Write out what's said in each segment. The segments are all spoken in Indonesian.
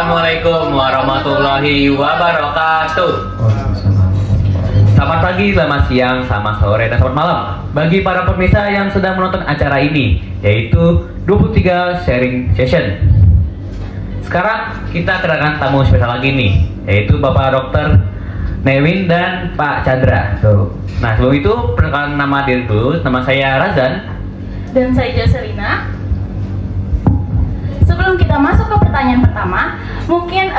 Assalamualaikum warahmatullahi wabarakatuh. Selamat pagi, selamat siang, selamat sore, dan selamat malam bagi para pemirsa yang sedang menonton acara ini, yaitu 23 Sharing Session. Sekarang kita kedatangan tamu spesial lagi nih, yaitu Bapak Dr. Newin dan Pak Chandra. Nah, sebelum itu perkenalkan nama diri dulu. Nama saya Razan. Dan saya Joselina. Sebelum kita masuk ke pertanyaan pertama, mungkin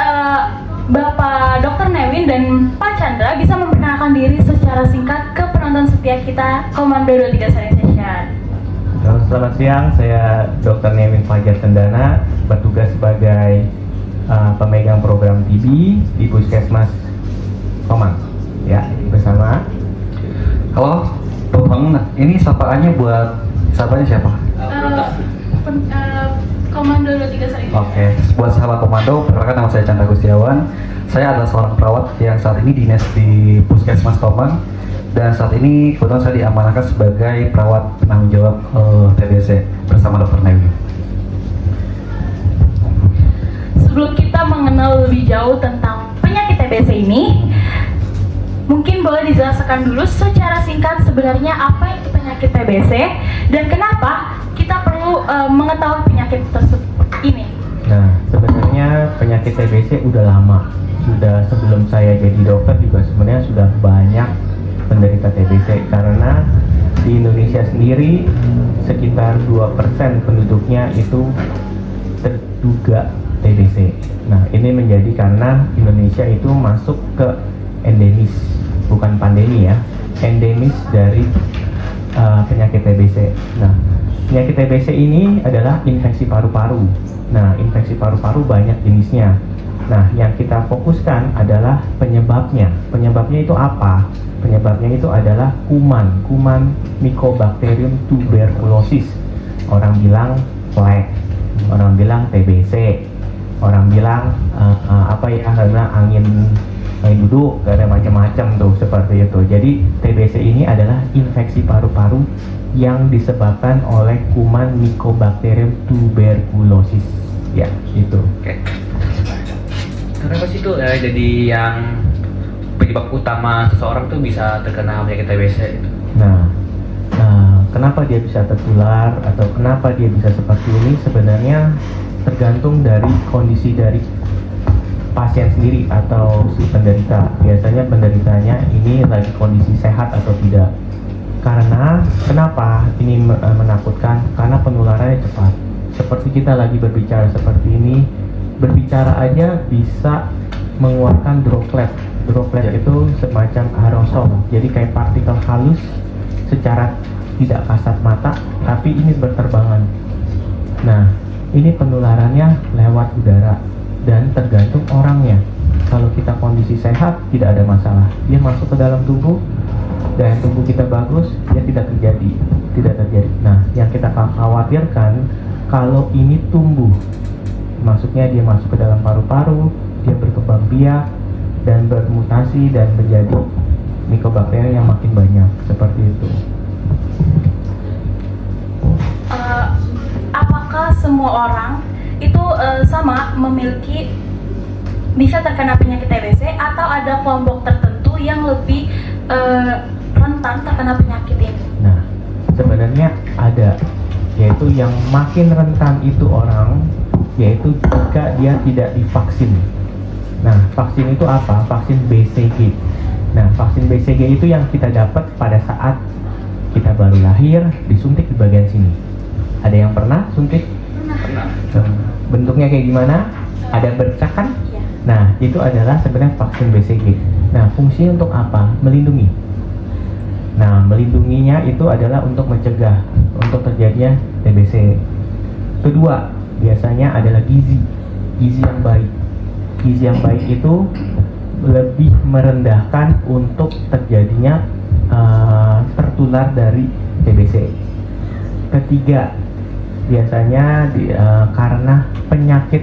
Bapak Dr. Newin dan Pak Chandra bisa memperkenalkan diri secara singkat ke penonton setia kita Komando 23 Sharing Session. Selamat siang, saya Dr. Newin Fajar Cendana, bertugas sebagai pemegang program TB di Puskesmas Komang. Ya, bersama. Halo, Bang. Ini sapaannya buat siapa? Komando 23 Sharing Session. Oke, buat sahabat komando, perkenalkan nama saya Chandra Gustiawan. Saya adalah seorang perawat yang saat ini dinas di Puskesmas Komang, dan saat ini kebetulan saya diamanahkan sebagai perawat penanggung jawab TBC bersama Dr. Newin. Sebelum kita mengenal lebih jauh tentang penyakit TBC ini, mungkin boleh dijelaskan dulu secara singkat sebenarnya apa itu penyakit TBC dan kenapa kita perlu mengetahui penyakit tersebut ini. Nah, sebenarnya penyakit TBC udah lama. Sudah sebelum saya jadi dokter juga sebenarnya sudah banyak penderita TBC, karena di Indonesia sendiri sekitar 2% penduduknya itu terduga TBC. Nah, ini menjadi karena Indonesia itu masuk ke endemis, bukan pandemi ya, endemis dari penyakit TBC. Nah, penyakit TBC ini adalah infeksi paru-paru. Nah, infeksi paru-paru banyak jenisnya. Nah, yang kita fokuskan adalah penyebabnya. Penyebabnya itu apa? Penyebabnya itu adalah kuman Mycobacterium tuberculosis. Orang bilang plague, orang bilang TBC, orang bilang karena angin duduk, gak ada macam-macam tuh seperti itu. Jadi TBC ini adalah infeksi paru-paru yang disebabkan oleh kuman Mycobacterium tuberculosis. Ya, itu. Oke. Kenapa sih itu jadi yang penyebab utama seseorang tuh bisa terkena penyakit TBC itu? Nah, kenapa dia bisa tertular atau kenapa dia bisa seperti ini sebenarnya tergantung dari kondisi dari pasien sendiri atau si penderita. Biasanya penderitanya ini lagi kondisi sehat atau tidak. Karena kenapa ini menakutkan? Karena penularannya cepat. Seperti kita lagi berbicara seperti ini, berbicara aja bisa mengeluarkan droplet. Droplet itu semacam aerosol, jadi kayak partikel halus secara tidak kasat mata, tapi ini berterbangan. Nah, ini penularannya lewat udara dan tergantung orangnya. Kalau kita kondisi sehat, tidak ada masalah. Dia masuk ke dalam tubuh dan tubuh kita bagus, dia tidak terjadi. Nah, yang kita khawatirkan kalau ini tumbuh, maksudnya dia masuk ke dalam paru-paru, dia berkembang biak dan bermutasi dan menjadi Mycobacterium yang makin banyak, seperti itu. Apakah semua orang itu sama memiliki bisa terkena penyakit TBC atau ada kelompok tertentu yang lebih rentan terkena penyakit ini? Nah, sebenarnya ada, yaitu yang makin rentan itu orang, yaitu jika dia tidak divaksin. Nah, vaksin itu apa? Vaksin BCG. Nah, vaksin BCG itu yang kita dapat pada saat kita baru lahir, disuntik di bagian sini. Ada yang pernah suntik? Pernah. Bentuknya kayak gimana? Ada bercak kan? Iya. Nah, itu adalah sebenarnya vaksin BCG. Nah, fungsinya untuk apa? Melindungi. Nah, melindunginya itu adalah untuk mencegah untuk terjadinya TBC. Kedua, biasanya adalah gizi yang baik. Gizi yang baik itu lebih merendahkan untuk terjadinya tertular dari TBC. Ketiga, biasanya karena penyakit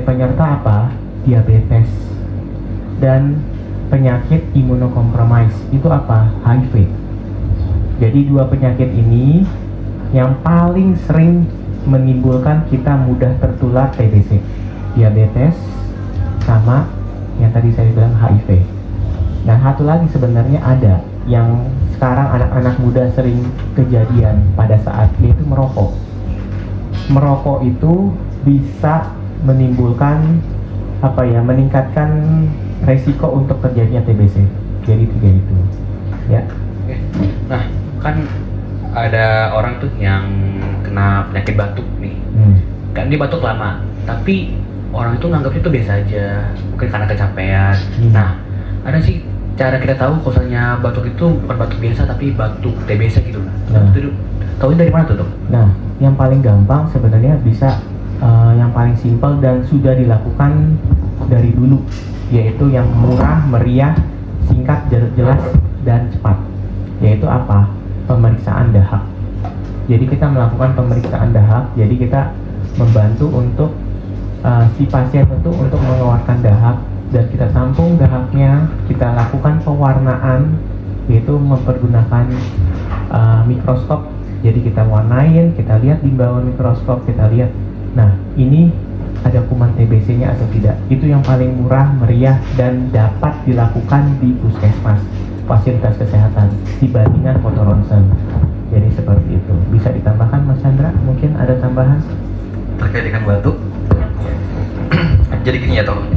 penyerta apa? Diabetes dan penyakit imunokompromis. Itu apa? HIV. Jadi dua penyakit ini yang paling sering menimbulkan kita mudah tertular TBC. diabetes, sama yang tadi saya bilang HIV. Nah, satu lagi sebenarnya ada yang sekarang anak-anak muda sering kejadian pada saat dia itu merokok. Merokok itu bisa menimbulkan meningkatkan resiko untuk terjadinya TBC. Jadi 3 itu, ya. Oke. Nah, kan ada orang tuh yang kena penyakit batuk nih. Kan dia batuk lama, tapi orang itu nganggapnya itu biasa aja, mungkin karena kecapean. Nah, ada sih cara kita tahu kalau misalnya batuk itu bukan batuk biasa tapi batuk TBC gitu. Nah. Itu tahu dari mana tuh, Dok? Nah, yang paling gampang sebenarnya bisa yang paling simpel dan sudah dilakukan dari dulu, yaitu yang murah, meriah, singkat, jelas, dan cepat. Yaitu apa? Pemeriksaan dahak. Jadi kita melakukan pemeriksaan dahak. Jadi kita membantu untuk si pasien itu untuk mengeluarkan dahak, dan kita tampung dahaknya. Kita lakukan pewarnaan, yaitu mempergunakan mikroskop. Jadi kita warnain, kita lihat di bawah mikroskop, kita lihat. Nah, ini ada kuman TBC-nya atau tidak. Itu yang paling murah, meriah, dan dapat dilakukan di puskesmas, fasilitas kesehatan, dibandingkan foto ronsen. Jadi seperti itu. Bisa ditambahkan, Mas Chandra? Mungkin ada tambahan? Terkait dengan batuk. Jadi gini ya teman,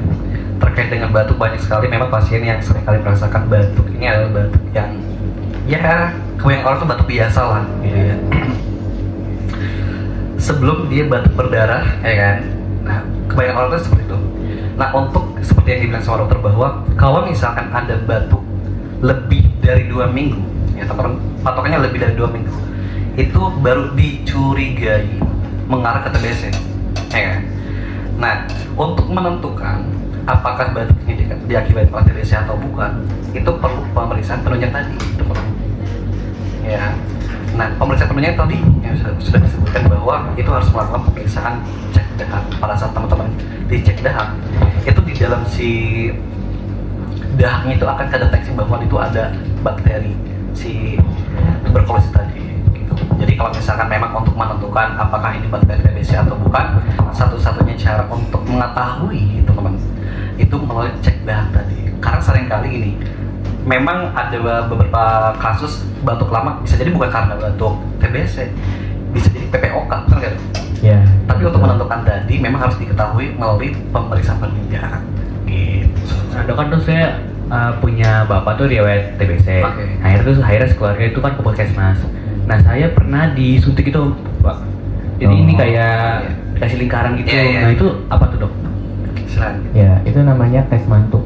terkait dengan batuk banyak sekali memang pasien yang sering kali merasakan batuk ini adalah batuk yang ya kebanyakan orang tuh batuk biasa lah gitu ya. Sebelum dia batuk berdarah, ya kan. Nah, kebanyakan orang tuh seperti itu. Nah, untuk seperti yang dibilang sama dokter bahwa kalau misalkan ada batuk lebih dari 2 minggu, ya teman, patokannya lebih dari 2 minggu, itu baru dicurigai mengarah ke TBC, ya kan. Nah, untuk menentukan apakah batuk ini diakibatkan oleh TBC atau bukan, itu perlu pemeriksaan penunjang tadi, teman. Ya. Nah, pemeriksaan penunjang tadi yang sudah disebutkan bahwa itu harus melakukan pemeriksaan cek dahak. Pada saat teman-teman dicek dahak, itu di dalam si dahaknya itu akan kedeteksi bahwa itu ada bakteri si tuberkulosis tadi. Gitu. Jadi kalau misalkan memang untuk menentukan apakah ini bakteri TBC atau bukan, satu-satunya cara untuk mengetahui teman-teman itu melalui cek dahak tadi. Karena seringkali ini memang ada beberapa kasus batuk lama bisa jadi bukan karena batuk TBC, bisa jadi PPOK, kan nggak? Ya. Tapi untuk menentukan tadi memang harus diketahui melalui pemeriksaan penunjang. Gitu. Nah, Dok, kan tuh saya punya bapak tuh riwayat TBC. Oke. Akhirnya sekeluarga itu kan ke puskesmas. Nah, saya pernah disuntik itu, Pak. Jadi ini kayak dikasih lingkaran gitu. Iya, iya. Nah, itu apa tuh, Dok? Silakan. Ya, itu namanya tes mantuk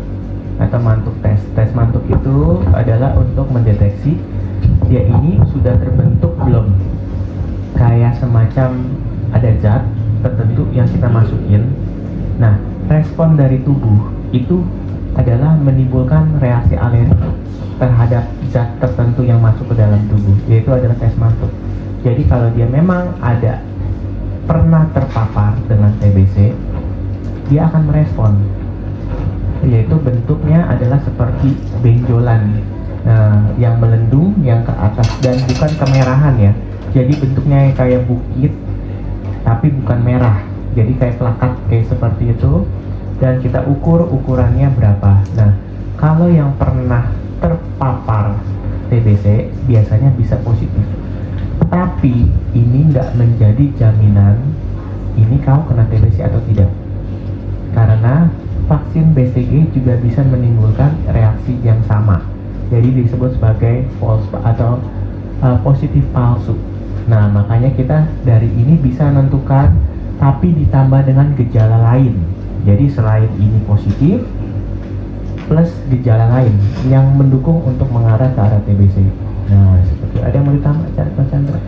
atau mantuk tes. Tes mantuk itu adalah untuk mendeteksi dia ini sudah terbentuk belum. Kayak semacam ada zat tertentu yang kita masukin. Nah, respon dari tubuh itu adalah menimbulkan reaksi alergi terhadap zat tertentu yang masuk ke dalam tubuh, yaitu adalah tes mantuk. Jadi kalau dia memang ada pernah terpapar dengan TBC, dia akan merespon, yaitu bentuknya adalah seperti benjolan, yang melendung yang ke atas dan bukan kemerahan ya. Jadi bentuknya kayak bukit tapi bukan merah, jadi kayak plakat kayak seperti itu. Dan kita ukur ukurannya berapa. Nah, kalau yang pernah terpapar TBC biasanya bisa positif, tapi ini nggak menjadi jaminan ini kau kena TBC atau tidak, karena vaksin BCG juga bisa menimbulkan reaksi yang sama, jadi disebut sebagai false atau positif palsu. Nah, makanya kita dari ini bisa menentukan, tapi ditambah dengan gejala lain. Jadi selain ini positif plus gejala lain yang mendukung untuk mengarah ke arah TBC. Nah, seperti ada yang mau ditambah, Mas Chandra?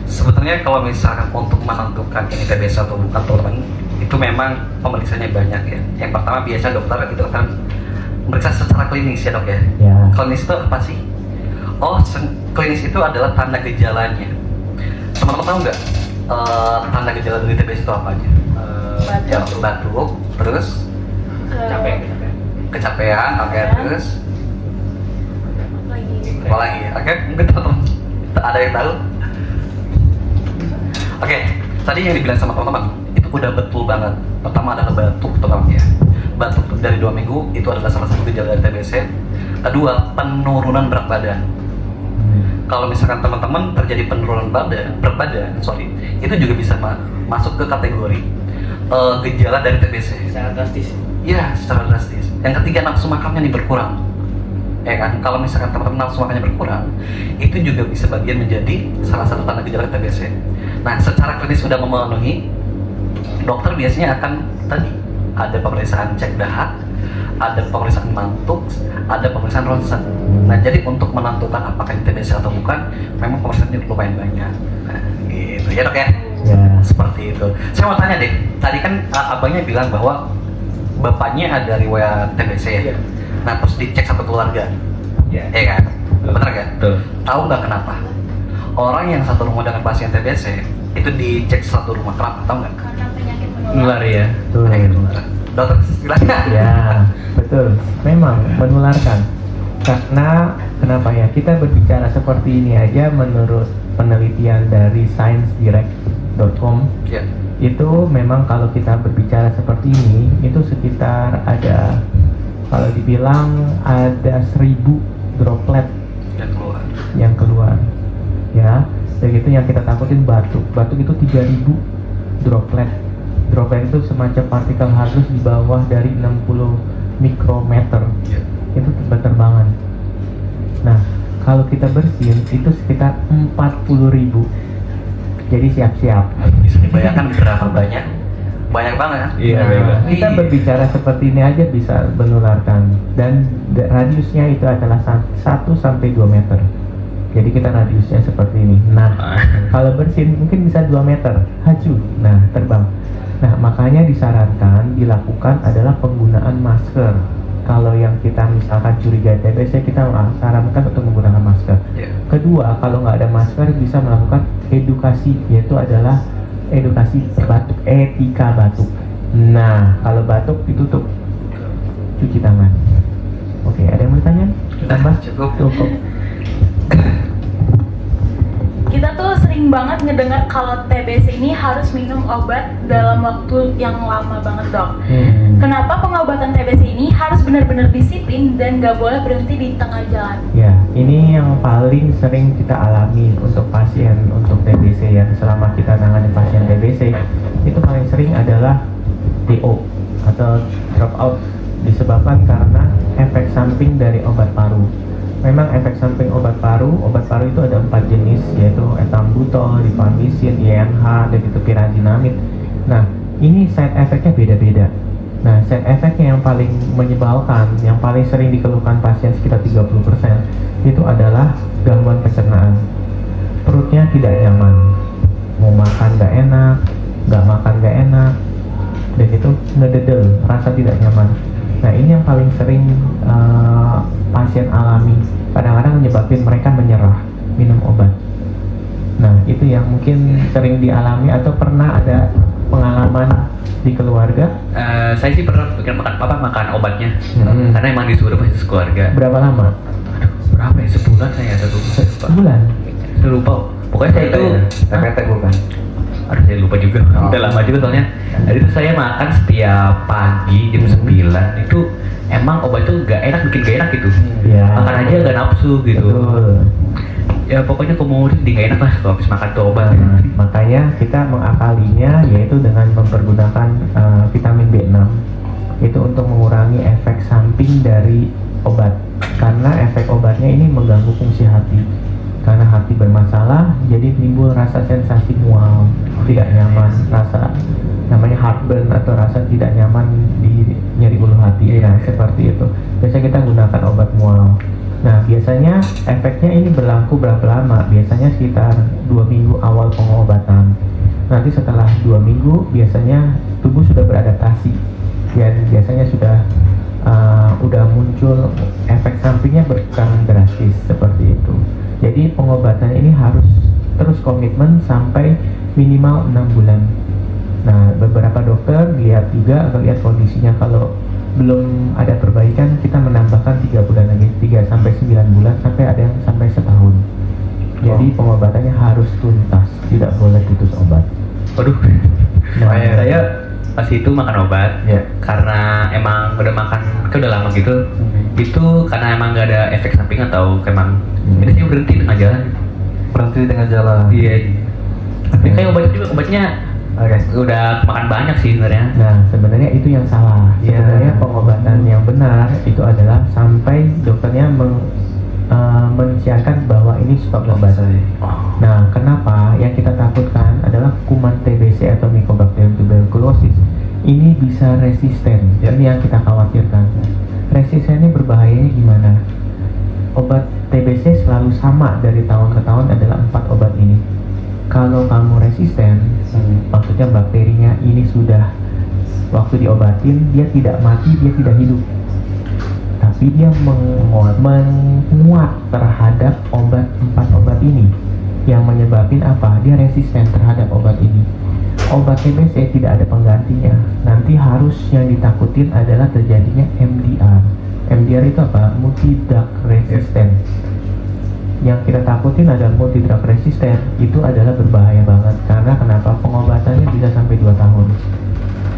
Sebenarnya kalau misalkan untuk menentukan ini TBC atau bukan, teman-teman, itu memang pemeriksaannya banyak ya. Yang pertama biasa dokter itu akan meriksa secara klinis ya, Dok ya. Ya. Klinis itu apa sih? Oh, klinis itu adalah tanda gejalanya. Teman-teman tahu nggak tanda gejala dari TBC itu apa aja? Batuk, terus kecapean, oke, terus apa lagi? Oke, mungkin teman-teman ada yang tahu? Oke, tadi yang dibilang sama teman-teman itu udah betul banget. Pertama adalah batuk, terutama ya. Batuk dari 2 minggu itu adalah salah satu gejala dari TBC. Kedua, penurunan berat badan. Kalau misalkan teman-teman terjadi penurunan berat badan, itu juga bisa masuk ke kategori gejala dari TBC. Secara drastis. Iya, secara drastis. Yang ketiga, nafsu makannya nih berkurang. Ya kan, kalau misalkan teman-teman nafsu makannya berkurang, itu juga bisa bagian menjadi salah satu tanda gejala TBC. Nah, secara klinis sudah memenuhi, dokter biasanya akan tadi ada pemeriksaan cek dahak, ada pemeriksaan mantuk, ada pemeriksaan ronsen. Nah, jadi untuk menentukan apakah ini TBC atau bukan, memang pemeriksaannya lumayan banyak. Nah, gitu ya dok ya. Ya. Seperti itu. Saya mau tanya deh, tadi kan abangnya bilang bahwa bapaknya ada riwayat TBC ya. Iya. Nah, terus dicek satu keluarga, Ya. ya kan? Benar kan? Betul. Tahu nggak kenapa? Orang yang satu rumah dengan pasien TBC itu dicek satu rumah, kenapa? Tahu nggak? Karena penyakit Nular menular. ya. Betul. Penyakit menular. Dokter, silakan. Ya, betul. Memang menularkan. Karena kenapa ya? Kita berbicara seperti ini aja menurut penelitian dari ScienceDirect.com Ya. itu memang kalau kita berbicara seperti ini itu sekitar ada, kalau dibilang ada 1000 droplet Dan keluar. yang keluar, ya. Begitu yang kita takutin batuk itu 3000 droplet. Droplet itu semacam partikel halus di bawah dari 60 mikrometer, Ya. itu berterbangan. Nah, kalau kita bersin itu sekitar 40.000. Jadi siap-siap. Bisa dibayangkan berapa banyak? Banyak banget. Iya, Nah, baiklah. kita berbicara seperti ini aja bisa menularkan, dan radiusnya itu adalah 1 sampai 2 meter. Jadi kita radiusnya seperti ini. Nah, kalau bersin mungkin bisa 2 meter, haju. Nah, terbang. Nah, makanya disarankan dilakukan adalah penggunaan masker. Kalau yang kita misalkan curiga TBC, kita sarankan untuk menggunakan masker. Ya. Kedua, kalau nggak ada masker bisa melakukan edukasi, yaitu adalah edukasi batuk, etika batuk. Nah, kalau batuk ditutup, cuci tangan. Oke, ada yang mau ditanya? Tambah? Cukup. Cukup. Kita tuh sering banget ngedengar kalau TBC ini harus minum obat dalam waktu yang lama banget dok. Kenapa pengobatan TBC ini harus benar-benar disiplin dan nggak boleh berhenti di tengah jalan? Ya, ini yang paling sering kita alami untuk pasien untuk TBC ya. Selama kita nangani pasien TBC, itu paling sering adalah DO atau drop out, disebabkan karena efek samping dari obat paru. Memang efek samping obat paru itu ada 4 jenis, yaitu ethambutol, rifampicin, INH, dan itu pyrazinamide. Nah, ini side effect-nya beda-beda. Nah, side effect-nya yang paling menyebalkan, yang paling sering dikeluhkan pasien sekitar 30%, itu adalah gangguan pencernaan. Perutnya tidak nyaman, mau makan nggak enak, nggak makan nggak enak, dan itu ngededel, rasa tidak nyaman. Nah, ini yang paling sering pasien alami. Kadang-kadang menyebabkan mereka menyerah minum obat. Nah, itu yang mungkin sering dialami atau pernah ada pengalaman di keluarga. Saya sih pernah makan obatnya. Hmm. Karena emang disuruh pasti sekeluarga. Berapa lama? Berapa ya? Sebulan saya satu. Sebulan. Saya lupa. Pokoknya saya itu TPT bukan? aduh saya lupa juga. Udah lama juga soalnya. Jadi itu saya makan setiap pagi jam 9 itu emang obat itu gak enak, bikin gak enak gitu. Ya. Makan aja gak nafsu gitu. Betul. Ya pokoknya kalau jadi gak enak lah kalau habis makan tuh obat. Makanya kita mengakalinya yaitu dengan mempergunakan vitamin B6 itu untuk mengurangi efek samping dari obat, karena efek obatnya ini mengganggu fungsi hati. Karena hati bermasalah, jadi timbul rasa sensasi mual, tidak nyaman, rasa namanya heartburn atau rasa tidak nyaman di nyeri ulu hati. Nah, seperti itu. Biasanya kita gunakan obat mual. Nah, biasanya efeknya ini berlaku berapa lama? Biasanya sekitar 2 minggu awal pengobatan. Nanti setelah 2 minggu, biasanya tubuh sudah beradaptasi dan biasanya udah muncul efek sampingnya berkurang drastis seperti itu. Jadi pengobatan ini harus terus komitmen sampai minimal 6 bulan. Nah, beberapa dokter lihat kondisinya, kalau belum ada perbaikan kita menambahkan 3 bulan lagi, 3 sampai 9 bulan, sampai ada yang sampai setahun. Jadi pengobatannya harus tuntas, tidak boleh putus obat. Waduh. Nah, Saya pas itu makan obat Ya. karena emang udah makan udah lama gitu. Itu karena emang nggak ada efek samping atau emang ini sih berhenti di tengah jalan. Berhenti di tengah jalan. Iya. Tapi kayak obatnya Oke. udah makan banyak sih sebenarnya. Nah, sebenarnya itu yang salah. Iya. Sebenarnya pengobatan yang benar itu adalah sampai dokternya mensiarkan bahwa ini stop obat. Oh. Nah, kenapa? Yang kita takutkan adalah kuman TBC atau Mycobacterium tuberculosis ini bisa resisten. Ini yang kita khawatirkan. Resistennya berbahayanya gimana? Obat TBC selalu sama dari tahun ke tahun adalah 4 obat ini. Kalau kamu resisten, maksudnya bakterinya ini sudah waktu diobatin dia tidak mati, dia tidak hidup, tapi dia menguat terhadap 4 obat ini. Yang menyebabkan apa? Dia resisten terhadap obat ini. Obat TBC tidak ada penggantinya. Nanti harus yang ditakutin adalah terjadinya MDR. MDR itu apa? Multi drug resistant. Yang kita takutin adalah multi drug resistant. Itu adalah berbahaya banget. Karena kenapa? Pengobatannya bisa sampai 2 tahun.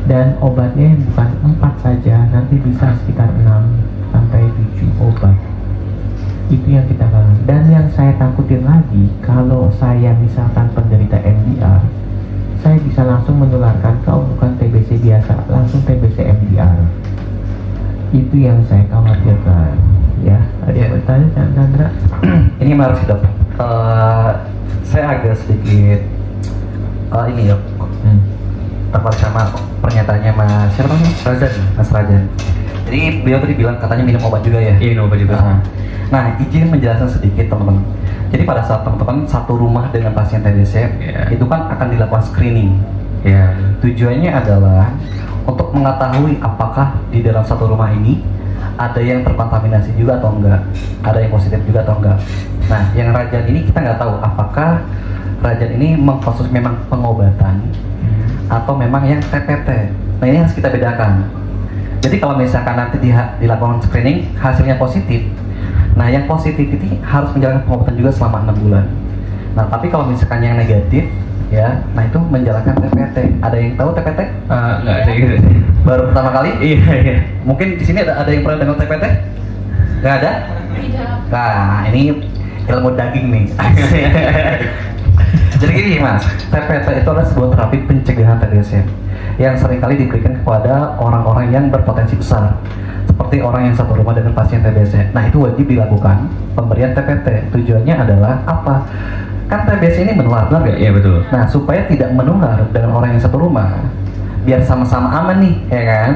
Dan obatnya bukan 4 saja, nanti bisa sekitar 6 sampai 7 obat. Itu yang kita kangen. Dan yang saya takutin lagi, kalau saya misalkan penderita MDR, saya bisa langsung menularkan, kau bukan TBC biasa, langsung TBC MDR. Itu yang saya khawatirkan. Ya, ada yang bertanya, Chandra? Ini menarik sih, Dok. Saya agak sedikit ini ya, tertarik sama pernyataannya Mas siapa namanya? Mas Rajan. Jadi beliau tadi bilang katanya minum obat juga ya. Iya, minum obat juga. Nah, izin menjelaskan sedikit teman-teman. Jadi pada saat teman-teman satu rumah dengan pasien TBC, itu kan akan dilakukan screening. Iya. Tujuannya adalah untuk mengetahui apakah di dalam satu rumah ini ada yang terkontaminasi juga atau enggak, ada yang positif juga atau enggak. Nah, yang Rajan ini kita nggak tahu apakah Rajan ini mengkhusus memang pengobatan atau memang yang TPT. Nah, ini harus kita bedakan. Jadi kalau misalkan nanti dilakukan screening hasilnya positif, nah yang positif ini harus menjalankan pengobatan juga selama 6 bulan. Nah, tapi kalau misalkan yang negatif, ya, nah itu menjalankan TPT. Ada yang tahu TPT? Nggak ada gitu. Baru pertama kali? Iya. Mungkin di sini ada yang pernah dengar TPT? Nggak ada? Tidak. Nah, ini ilmu daging nih. Jadi gini Mas, TPT itu adalah sebuah terapi pencegahan TBC yang seringkali diberikan kepada orang-orang yang berpotensi besar, seperti orang yang satu rumah dengan pasien TBC. Nah, itu wajib dilakukan pemberian TPT. Tujuannya adalah apa? Kan TBC ini menular, benar nggak? Iya, betul. Nah, supaya tidak menular dengan orang yang satu rumah, biar sama-sama aman nih, ya kan?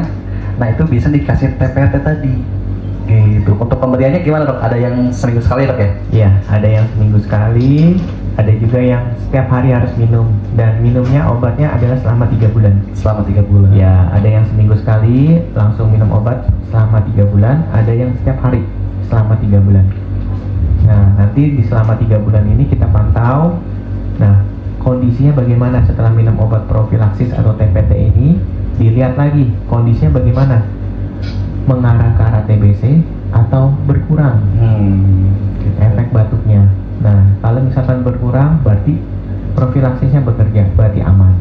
Nah, itu bisa dikasih TPT tadi. Gitu. Untuk pemberiannya gimana, Dok? Ada yang seminggu sekali, Dok ya? Ya, ada yang seminggu sekali, ada juga yang setiap hari harus minum, dan minumnya obatnya adalah selama 3 bulan. Selama 3 bulan. Ya, ada yang seminggu sekali langsung minum obat selama 3 bulan, ada yang setiap hari selama 3 bulan. Nah, nanti di selama 3 bulan ini kita pantau. Nah, kondisinya bagaimana setelah minum obat profilaksis atau TPT ini, dilihat lagi kondisinya bagaimana, mengarah ke arah TBC atau berkurang efek batuknya. Nah, kalau misalkan berkurang berarti profilaksisnya bekerja, berarti aman.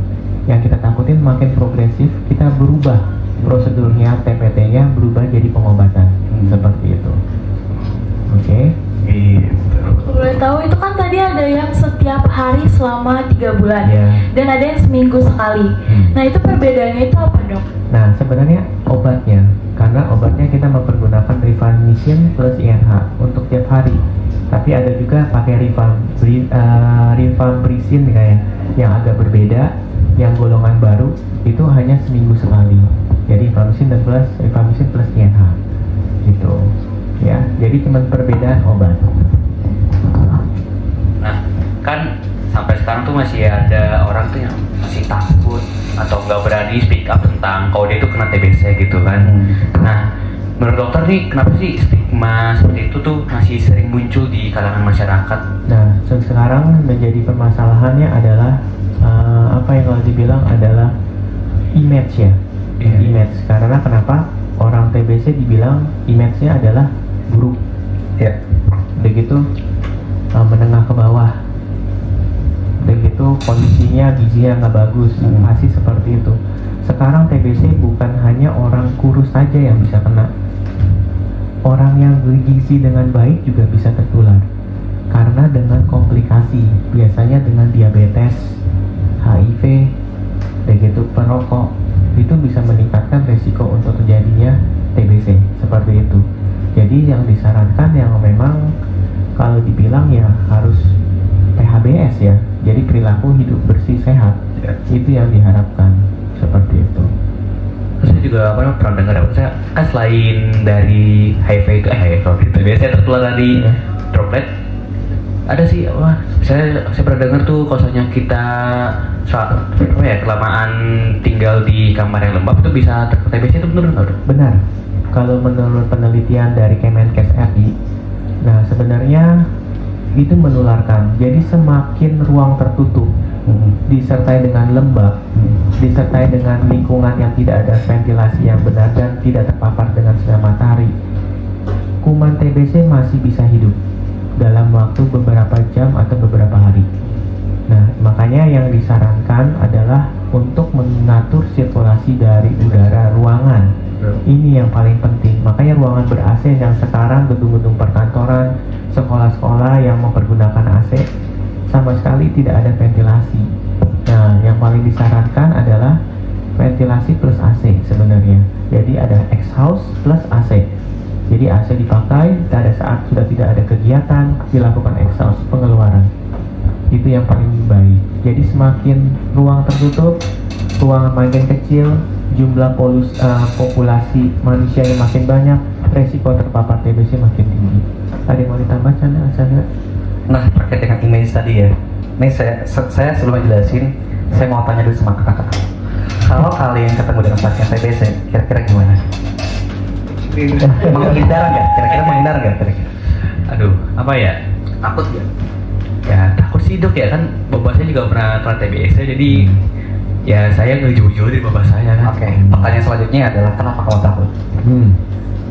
Yang kita takutin makin progresif, kita berubah prosedurnya, TPT-nya berubah jadi pengobatan. Seperti itu. Oke. Boleh tahu itu kan tadi ada yang setiap hari selama 3 bulan Iya. dan ada yang seminggu sekali. Nah, itu perbedaannya itu apa, Dok? Nah, sebenarnya obatnya, karena obatnya kita mempergunakan rifampicin plus INH untuk tiap hari. Tapi ada juga pakai rifampicin kayak yang agak berbeda, yang golongan baru itu hanya seminggu sekali. Jadi rifampicin plus INH gitu. Ya, jadi cuma perbedaan obat. Nah, kan sampai sekarang tuh masih ada orang tuh yang masih takut atau nggak berani speak up tentang kalau dia tuh kena TBC gitu kan. Nah, menurut dokter nih, kenapa sih stigma seperti itu tuh masih sering muncul di kalangan masyarakat? Nah, sekarang menjadi permasalahannya adalah apa yang kalau dibilang adalah image ya. Image. Karena kenapa orang TBC dibilang image-nya adalah buruk. Ya. Begitu menengah ke bawah. begitu kondisinya gizinya nggak bagus, pasti seperti itu. Sekarang TBC bukan hanya orang kurus saja yang bisa kena, orang yang bergizi dengan baik juga bisa tertular karena dengan komplikasi, biasanya dengan diabetes, HIV, begitu perokok, itu bisa meningkatkan resiko untuk terjadinya TBC seperti itu. Jadi yang disarankan yang memang kalau dibilang ya harus PHBS ya, jadi perilaku hidup bersih sehat, itu yang diharapkan seperti itu. Terus saya juga pernah dengar ya, saya kan selain dari HIV itu kalau TBC tertular dari droplet, ada sih saya pernah dengar tuh kalau misalnya kita kelamaan tinggal di kamar yang lembab itu bisa terkena TBC, itu benar nggak? Benar. Kalau menurut penelitian dari Kemenkes RI, nah sebenarnya itu menularkan. Jadi semakin ruang tertutup, disertai dengan lembab, disertai dengan lingkungan yang tidak ada ventilasi yang benar dan tidak terpapar dengan sinar matahari, kuman TBC masih bisa hidup dalam waktu beberapa jam atau beberapa hari. Nah, makanya yang disarankan adalah untuk mengatur sirkulasi dari udara ruangan. Ini yang paling penting. Makanya ruangan ber-AC yang sekarang gedung-gedung perkantoran, sekolah-sekolah yang mempergunakan AC sama sekali tidak ada ventilasi. Nah, yang paling disarankan adalah ventilasi plus AC sebenarnya. Jadi ada exhaust plus AC. Jadi AC dipakai pada saat sudah tidak ada kegiatan, dilakukan exhaust pengeluaran. Itu yang paling baik. Jadi semakin ruang tertutup, ruangan makin kecil, jumlah populasi manusia yang makin banyak, resiko terpapar TBC makin tinggi. Ada yang mau ditambah, Chandra? Nah, terkait dengan image tadi ya, ini saya sebelum jelasin, saya mau tanya dulu sama kakak. Kalau kalian ketemu dengan pasien TBC, kira-kira gimana? Menghindar nggak? Kira-kira menghindar nggak? Kira-kira? Aduh, apa ya? Takut ya? Ya takut sih dok ya, kan bapak saya juga pernah kena TBC, jadi ya saya ngejujur di bapak saya kan. Oke. Pertanyaan selanjutnya adalah kenapa kamu takut?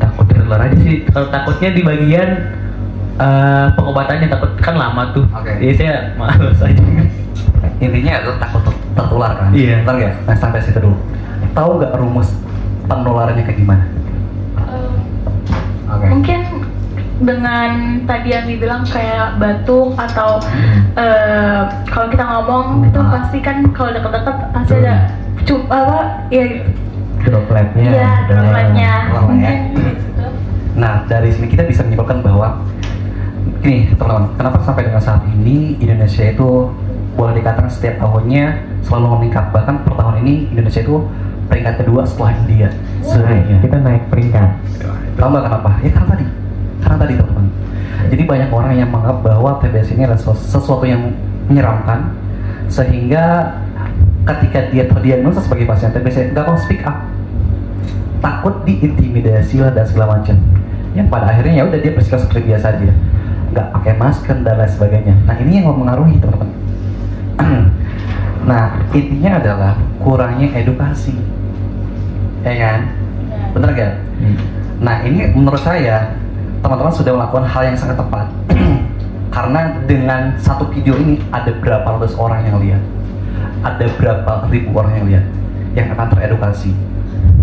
Takut tertular aja sih. Kalau takutnya di bagian pengobatannya, takut kan lama tuh. Oke. Jadi saya males aja. Intinya adalah takut tertular kan? Iya. Benar ya? Nah, sampai situ dulu. Tahu nggak rumus penularannya kayak gimana? Oke. Mungkin dengan tadi yang dibilang kayak batuk atau kalau kita ngomong itu pasti kan kalau deket-deket pasti ada ya Dropletnya. iya dropletnya Droplet. mungkin gitu. Nah, dari sini kita bisa menyimpulkan bahwa ini teman-teman, kenapa sampai dengan saat ini Indonesia itu boleh dikatakan setiap tahunnya selalu meningkat. Bahkan per tahun ini Indonesia itu peringkat kedua setelah India. Sebenarnya Kita naik peringkat. tahu nggak kenapa? Ya karena tadi teman-teman. Jadi banyak orang yang menganggap bahwa TBC ini adalah sesuatu yang menyeramkan, sehingga ketika dia terdiagnosa sebagai pasien TBC nggak mau speak up, takut diintimidasi lah dan segala macam. Yang pada akhirnya ya udah dia bersikap seperti biasa aja, nggak pakai masker dan lain sebagainya. Nah ini yang mempengaruhi teman-teman. Nah intinya adalah kurangnya edukasi, ya kan? Bener gak? Nah ini menurut saya teman-teman sudah melakukan hal yang sangat tepat. Karena dengan satu video ini ada berapa ratus orang yang lihat, ada berapa ribu orang yang lihat yang akan teredukasi.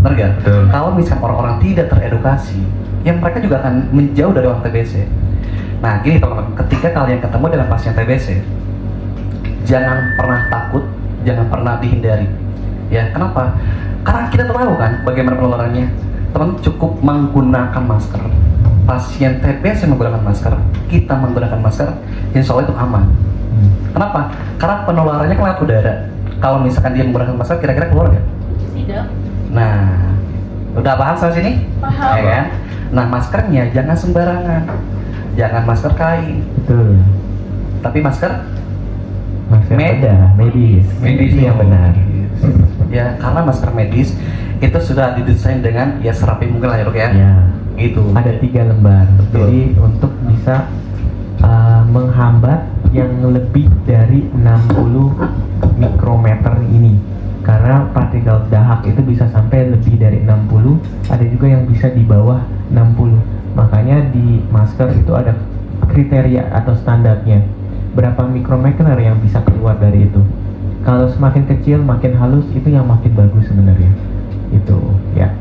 Bener gak? Betul. Kalau misalnya orang-orang tidak teredukasi, ya mereka juga akan menjauh dari orang TBC. Nah gini teman-teman, ketika kalian ketemu dengan pasien TBC, jangan pernah takut, jangan pernah dihindari. Ya kenapa? Karena kita tahu kan bagaimana penularannya. Teman cukup menggunakan masker. Pasien TBC menggunakan masker, kita menggunakan masker, insya Allah itu aman. Kenapa? Karena penularannya kan lewat udara. Kalau misalkan dia menggunakan masker, kira-kira keluar nggak? Tidak. Nah, udah paham sampai sini? Paham. Ya kan? Nah, maskernya jangan sembarangan, jangan masker kain, Betul. tapi masker Masker medis. Medis Itu yang benar. ya, karena masker medis itu sudah didesain dengan ya serapi mungkin lah ya dok ya. Ya. Gitu. Ada 3 lembar. Betul. Jadi untuk bisa menghambat yang lebih dari 60 mikrometer ini. Karena partikel dahak itu bisa sampai lebih dari 60, ada juga yang bisa di bawah 60. Makanya di masker itu ada kriteria atau standarnya. berapa mikrometer yang bisa keluar dari itu. Kalau semakin kecil, makin halus, itu yang makin bagus sebenarnya. Itu ya.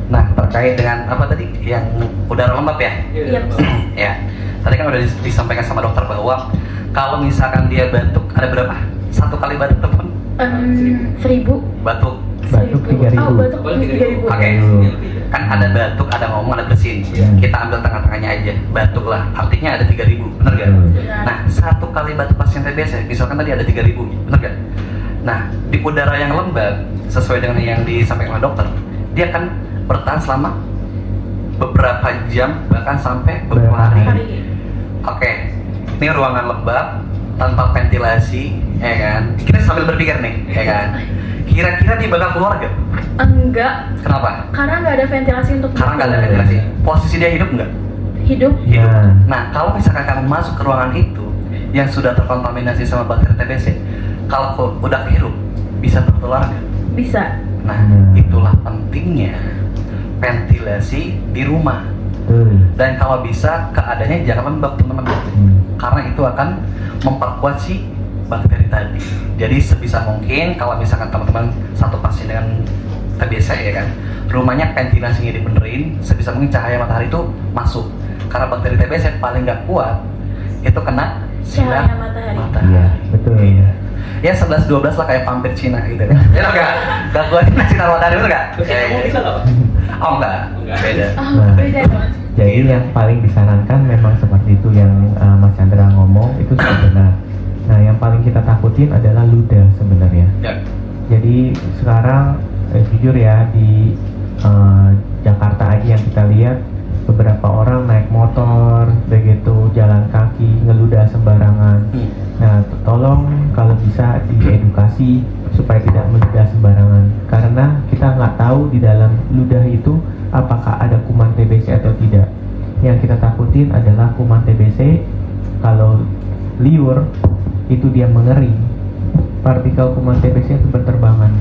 Nah, terkait dengan apa tadi yang udara lembab ya? Iya. Ya. Tadi kan udah disampaikan sama dokter bahwa kalau misalkan dia batuk ada berapa? Satu kali batuk teman? 1000. Batuk. Batuk 3.000. Oh, batuk 3.000. Oke. Kan ada batuk, ada ngomong, ada bersin. Kita ambil tengah-tengahnya aja. Batuk lah. Artinya ada 3.000, benar gak? Nah, satu kali batuk pasien TBC, misalkan tadi ada 3.000, benar gak? Nah, di udara yang lembab, sesuai dengan yang disampaikan oleh dokter, dia akan bertahan selama beberapa jam, bahkan sampai beberapa hari. Oke, ini ruangan lembab tanpa ventilasi, ya kan? Kita sambil berpikir nih, ya kan? Kira-kira dia bakal keluar gak? Enggak, Kenapa? karena nggak ada ventilasi untuk Karena nggak ada ventilasi. Posisi dia hidup nggak? hidup. Hidup. Nah. Nah, kalau misalkan kamu masuk ke ruangan itu yang sudah terkontaminasi sama bakteri TBC, kalau udah kehirup, bisa tertular nggak? Bisa. Nah, itulah pentingnya ventilasi di rumah. Dan kalau bisa keadaannya jangan lembab teman-teman, karena itu akan memperkuat si bakteri tadi. Jadi sebisa mungkin kalau misalkan teman-teman satu pasien dengan TBC ya kan, rumahnya ventilasinya dibenerin, sebisa mungkin cahaya matahari itu masuk. Karena bakteri TBC paling nggak kuat itu kena sinar Cahaya matahari. Iya, betul. Ya 11-12 lah kayak vampir Cina gitu kan. Ya nggak kuat kena sinar matahari bener nggak? Oh enggak, beda. Oh, Nah. beda dong. Jadi yang paling disarankan memang seperti itu yang Mas Chandra ngomong itu sudah benar. Nah, yang paling kita takutin adalah ludah sebenarnya. Ya. Jadi sekarang jujur ya di Jakarta aja yang kita lihat beberapa orang naik motor, begitu jalan kaki ngeludah sembarangan. Nah, tolong kalau bisa diedukasi supaya tidak meludah sembarangan. Karena kita nggak tahu di dalam ludah itu apakah ada kuman TBC atau tidak. Yang kita takutin adalah kuman TBC kalau liur itu dia mengering, partikel kuman TBC itu berterbangan.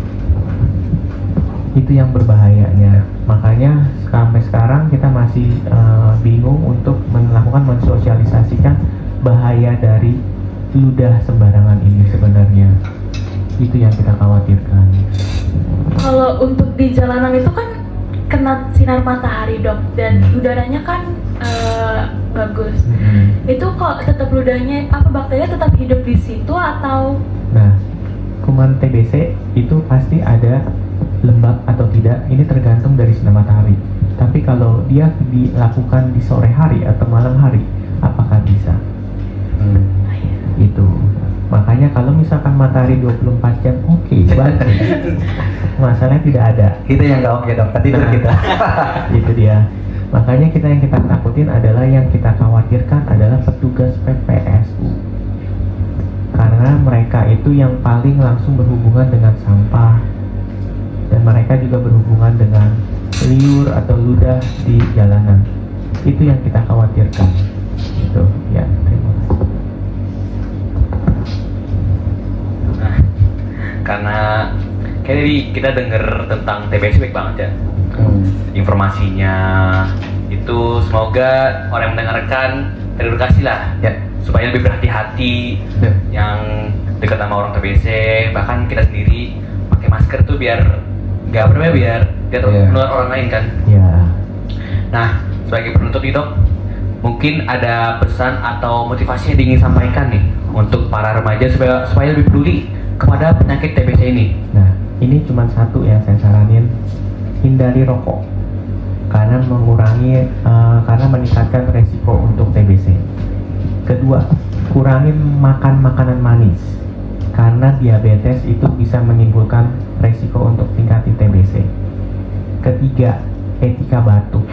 Itu yang berbahayanya. Makanya sampai sekarang kita masih bingung untuk melakukan mensosialisasikan bahaya dari ludah sembarangan ini sebenarnya. Itu yang kita khawatirkan. Kalau untuk di jalanan itu kan kena sinar matahari dok, dan udaranya kan bagus. Itu kok tetap ludahnya apa bakterinya tetap hidup di situ atau? Nah, kuman TBC itu pasti ada lembab atau tidak, ini tergantung dari sinar matahari. Tapi kalau dia dilakukan di sore hari atau malam hari, apakah bisa? Itu. Makanya kalau misalkan matahari 24 jam, oke, bagus. Masalahnya tidak ada. Itu yang nggak oke dok, tidur Nah. kita. Itu dia. Makanya yang kita takutin adalah, yang kita khawatirkan adalah petugas PPSU. Karena mereka itu yang paling langsung berhubungan dengan sampah. Dan mereka juga berhubungan dengan liur atau ludah di jalanan. Itu yang kita khawatirkan. Itu ya, terima kasih. Nah, karena kayak tadi kita dengar tentang TBC baik banget ya. Informasinya itu semoga orang yang mendengarkan teredukasi lah Ya. supaya lebih berhati-hati Ya. yang dekat sama orang TBC, bahkan kita sendiri pakai masker tuh biar nggak biar dia Iya. menular orang lain kan. Ya. Nah, sebagai penutup nih dok, mungkin ada pesan atau motivasi yang ingin sampaikan nih untuk para remaja supaya lebih peduli kepada penyakit TBC ini. Nah, ini cuma satu yang saya saranin, hindari rokok karena karena meningkatkan resiko untuk TBC. Kedua, kurangin makan makanan manis karena diabetes itu bisa menimbulkan resiko untuk tingkatin TBC. Ketiga, etika batuk.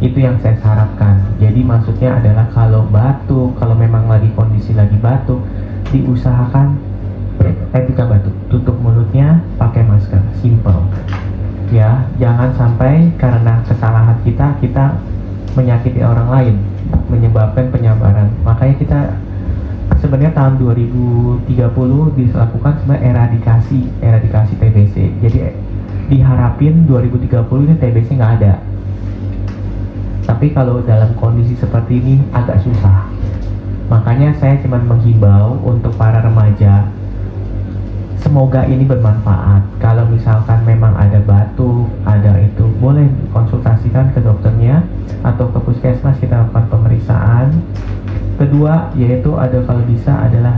Itu yang saya harapkan. Jadi maksudnya adalah kalau batuk, kalau memang lagi kondisi lagi batuk, diusahakan etika batuk, tutup mulutnya, pakai masker, simple. Ya, jangan sampai karena kesalahan kita menyakiti orang lain, menyebabkan penyebaran. Makanya kita sebenarnya tahun 2030 dilakukan sebenarnya eradikasi TBC. Jadi diharapin 2030 ini TBC nggak ada. Tapi kalau dalam kondisi seperti ini agak susah. Makanya saya cuma menghimbau untuk para remaja, semoga ini bermanfaat. Kalau misalkan memang ada batuk, ada itu, boleh konsultasikan ke dokternya atau ke puskesmas, kita lakukan pemeriksaan. Kedua, yaitu kalau bisa adalah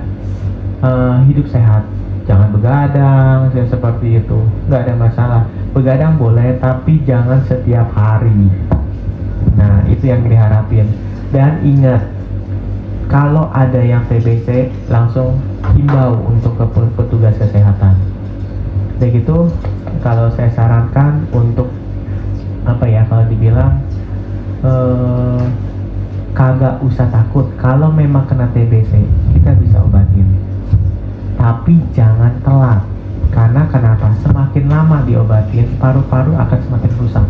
hidup sehat. Jangan begadang, seperti itu. Nggak ada masalah. Begadang boleh, tapi jangan setiap hari. Nah, itu yang diharapin. Dan ingat, kalau ada yang TBC, langsung himbau untuk ke petugas kesehatan. Begitu, kalau saya sarankan untuk kalau dibilang kagak usah takut. Kalau memang kena TBC, kita bisa obatin. Tapi jangan telat. Karena kenapa? Semakin lama diobatin, paru-paru akan semakin rusak.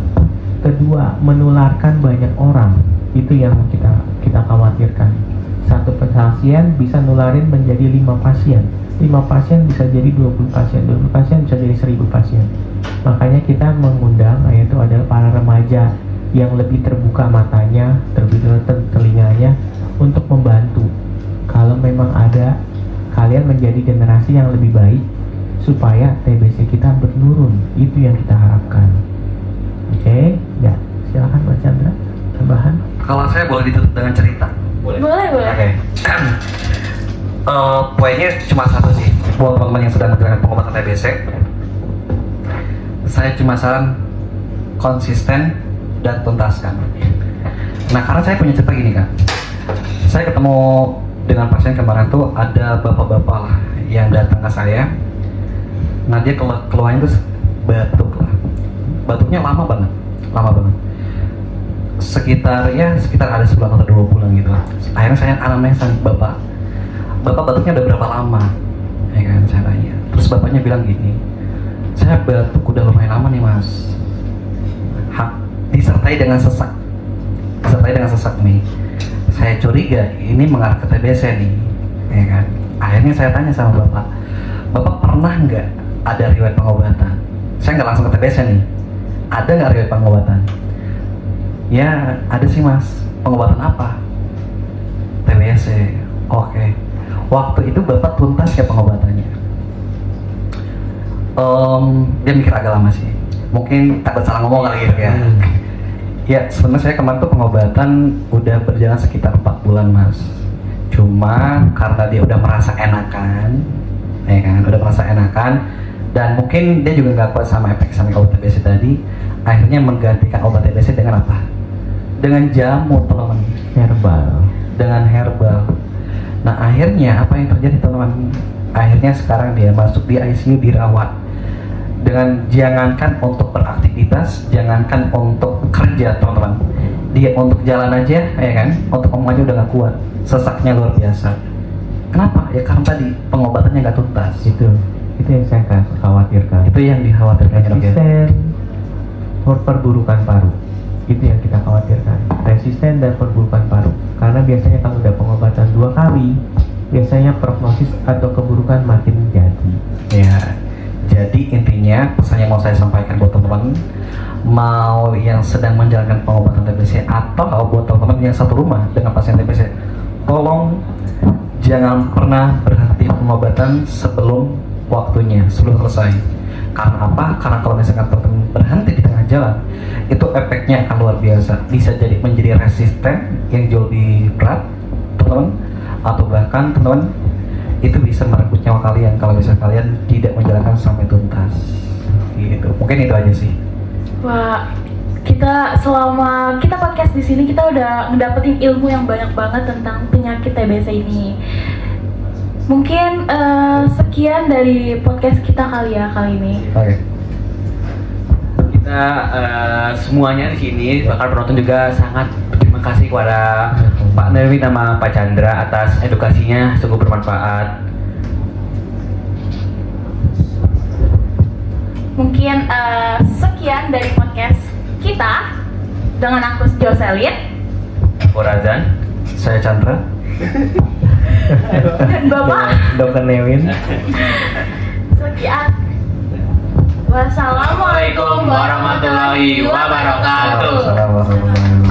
Kedua, menularkan banyak orang. Itu yang kita khawatirkan. Satu pasien bisa nularin menjadi 5 pasien. 5 pasien bisa jadi 20 pasien. 20 pasien bisa jadi 1000 pasien. Makanya kita mengundang, yaitu adalah para remaja yang lebih terbuka matanya, terbuka telinganya untuk membantu. Kalau memang ada, kalian menjadi generasi yang lebih baik supaya TBC kita menurun. Itu yang kita harapkan. Oke, ya, silakan Mbak Chandra tambahan. Kalau saya boleh ditutup dengan cerita. Boleh. Oke. Poinnya cuma satu sih buat teman-teman yang sedang menjalankan pengobatan TBC. Saya cuma saran konsisten dan tuntaskan. Nah, karena saya punya cerita gini kan. Saya ketemu dengan pasien kemarin tuh, ada bapak-bapak lah yang datang ke saya. Nah, dia keluhannya tuh batuk lah. Batuknya lama banget. Sekitar ada sebulan atau 2 bulan gitu. Akhirnya saya anamnesa bapak batuknya udah berapa lama, ya kan, saya tanya. Terus bapaknya bilang gini, saya batuk udah lumayan lama nih mas, disertai dengan sesak nih. Saya curiga ini mengarah ke TBC nih, ya kan. Akhirnya saya tanya sama bapak pernah nggak ada riwayat pengobatan? Saya nggak langsung ke TBC nih, ada nggak riwayat pengobatan? Ya ada sih mas. Pengobatan apa? TBC. Oke. Waktu itu bapak tuntas ya pengobatannya? Dia mikir agak lama sih. Mungkin takut salah ngomong kali gitu ya. Ya sebenarnya saya kemarin tuh pengobatan udah berjalan sekitar 4 bulan mas. Cuma karena dia udah merasa enakan, ya kan, dan mungkin dia juga nggak kuat sama efek samping obat TBC tadi. Akhirnya menggantikan obat TBC dengan apa? Dengan jamu, teman-teman. Dengan herbal. Nah, akhirnya apa yang terjadi, teman-teman? Akhirnya sekarang dia masuk di ICU, dirawat. Dengan jangankan untuk beraktivitas, jangankan untuk kerja, teman-teman. Dia untuk jalan aja, ya kan? Untuk ngomong aja udah nggak kuat. Sesaknya luar biasa. Kenapa? Ya karena tadi pengobatannya nggak tuntas. Itu yang saya khawatirkan. Itu yang dikhawatirkan, ya, dok, ya? Resisten perburukan paru. Itu yang kita khawatirkan, resisten dan perburukan paru. Karena biasanya kalau udah pengobatan 2 kali, biasanya prognosis atau keburukan makin menjadi. Ya, jadi intinya pesan yang mau saya sampaikan buat teman-teman, mau yang sedang menjalankan pengobatan TBC atau buat teman-teman yang satu rumah dengan pasien TBC, tolong jangan pernah berhenti pengobatan sebelum waktunya, sebelum selesai. Karena apa? Karena kalau misalkan teman-teman berhenti di tengah jalan, itu efeknya akan luar biasa. Bisa jadi menjadi resisten yang jauh lebih berat, teman-teman, atau bahkan teman-teman itu bisa merenggut nyawa kalian kalau misalnya kalian tidak menjalankan sampai tuntas. Gitu. Mungkin itu aja sih. Wah, kita selama kita podcast di sini kita udah ngedapetin ilmu yang banyak banget tentang penyakit TBC ini. Mungkin sekian dari podcast kita kali ini. Oke. Kita semuanya di sini, bahkan penonton juga sangat berterima kasih kepada Pak Nerwin sama Pak Chandra atas edukasinya, sungguh bermanfaat. Mungkin sekian dari podcast kita dengan aku Jocelyn, Razan, Saya Chandra. dan Bapak Dr. Newin. sekian. Wassalamualaikum warahmatullahi wabarakatuh. Assalamualaikum.